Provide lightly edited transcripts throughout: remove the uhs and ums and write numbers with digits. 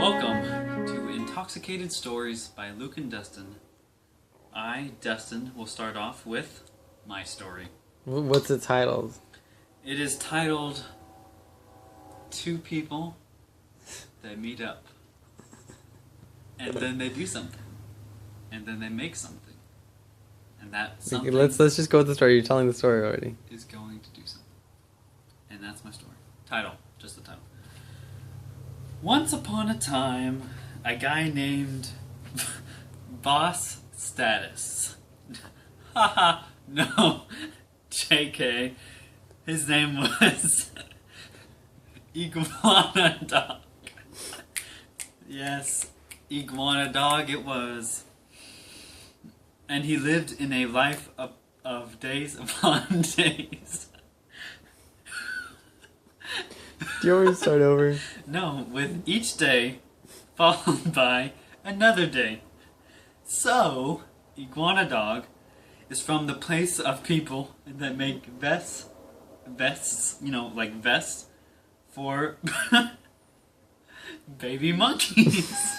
Welcome to Intoxicated Stories by Luke and Dustin. I, Dustin, will start off with my story. What's it titled? It is titled Two People That Meet Up. And then they do something. And then they make something. And that something Let's just go with the story. You're telling the story already. is going to do something. And that's my story. Title. Just the title. Once upon a time, a guy named Boss Status. Haha, no. JK. His name was Iguana Dog. Yes, Iguana Dog it was. And he lived in a life of days upon days. Do you want me to start over? No, with each day followed by another day. So, Iguana Dog is from the place of people that make vests, like vests for baby monkeys.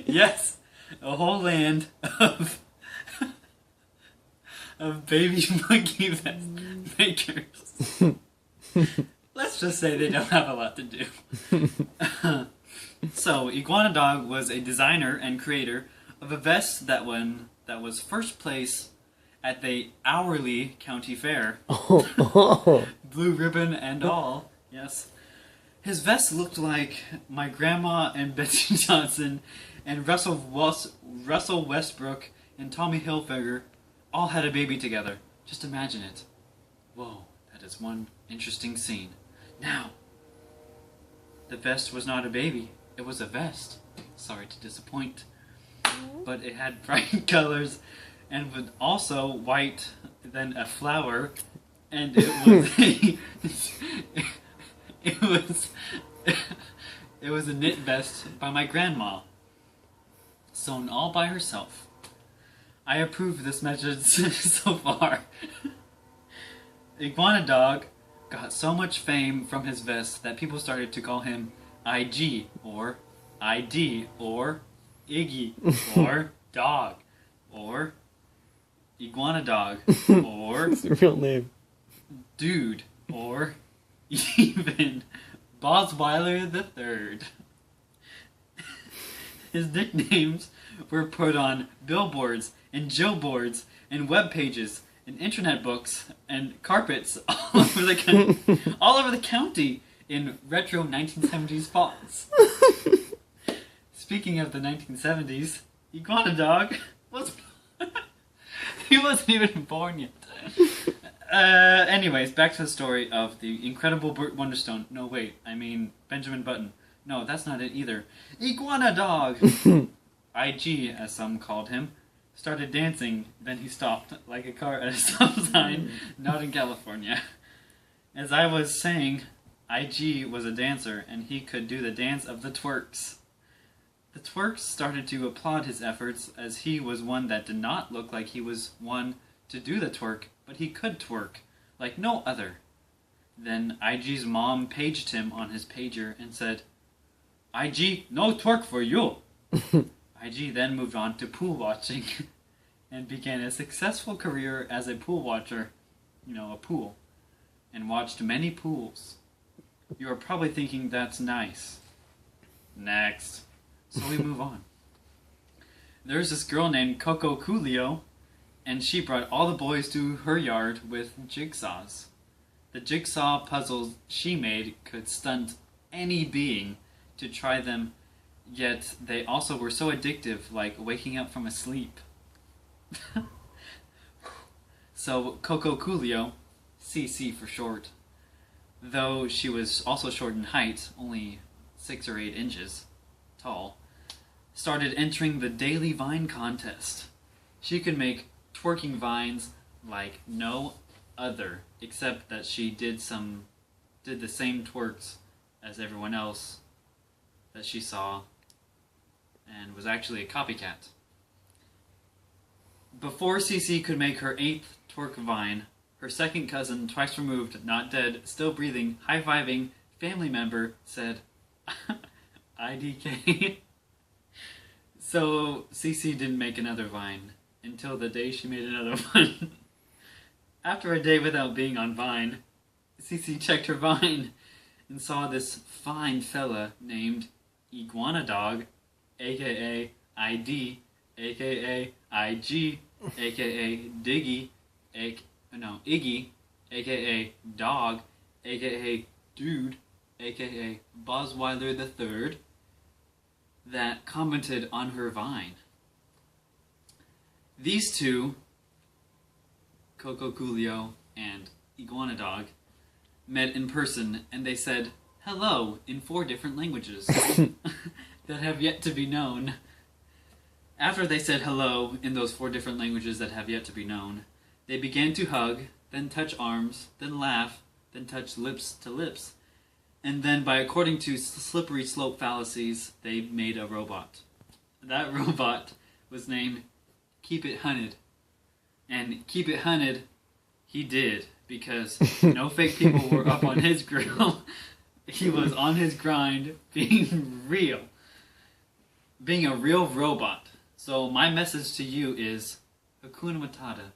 Yes, a whole land of baby monkey vest makers. Let's just say they don't have a lot to do. So, Iguana Dog was a designer and creator of a vest that was first place at the hourly county fair. Blue ribbon and all, yes. His vest looked like my grandma and Betsy Johnson and Russell Westbrook and Tommy Hilfiger all had a baby together. Just imagine it. Whoa, that is one interesting scene. Now, the vest was not a baby, it was a vest. Sorry to disappoint. But it had bright colors and was also white than a flower, and it was it was a knit vest by my grandma, sewn all by herself. I approve this message so far. Iguana Dog got so much fame from his vest that people started to call him IG, or ID, or Iggy, or Dog, or Iguana Dog, or What's the real name? Dude, or even Bosweiler the Third. His nicknames were put on billboards and Joe boards and web pages and internet books and carpets all over the county in retro 1970s fonts. Speaking of the 1970s, Iguana Dog was he wasn't even born yet. Anyways, back to the story of the incredible Burt Wonderstone. No, wait, I mean Benjamin Button. No, that's not it either. Iguana Dog! IG, as some called him, started dancing, then he stopped, like a car at a stop sign, not in California. As I was saying, IG was a dancer, and he could do the dance of the twerks. The twerks started to applaud his efforts, as he was one that did not look like he was one to do the twerk, but he could twerk, like no other. Then IG's mom paged him on his pager and said, IG, no twerk for you! IG then moved on to pool watching and began a successful career as a pool watcher, a pool, and watched many pools. You are probably thinking that's nice. Next. So we move on. There's this girl named Coco Coolio, and she brought all the boys to her yard with jigsaws. The jigsaw puzzles she made could stunt any being to try them, yet they also were so addictive, like waking up from a sleep. So Coco Coolio, CC for short, though she was also short in height, only 6 or 8 inches tall, started entering the daily vine contest. She could make twerking vines like no other, except that she did the same twerks as everyone else that she saw, and was actually a copycat. Before CC could make her 8th twerk vine, her second cousin, twice removed, not dead, still breathing, high-fiving, family member said, IDK. So, Cece didn't make another Vine until the day she made another one. After a day without being on Vine, Cece checked her Vine and saw this fine fella named Iguana Dog, aka ID, aka IG, aka Diggy, Iggy, aka Dog, aka Dude, aka Bosweiler the Third, that commented on her Vine. These two, Coco Coolio and Iguana Dog, met in person and they said hello in 4 different languages that have yet to be known. After they said hello in those 4 different languages that have yet to be known, they began to hug, then touch arms, then laugh, then touch lips to lips. And then, by according to slippery slope fallacies, they made a robot. That robot was named Keep It Hunted. And Keep It Hunted, he did, because no fake people were up on his grill. He was on his grind, being real. Being a real robot. So my message to you is, Hakuna Matata.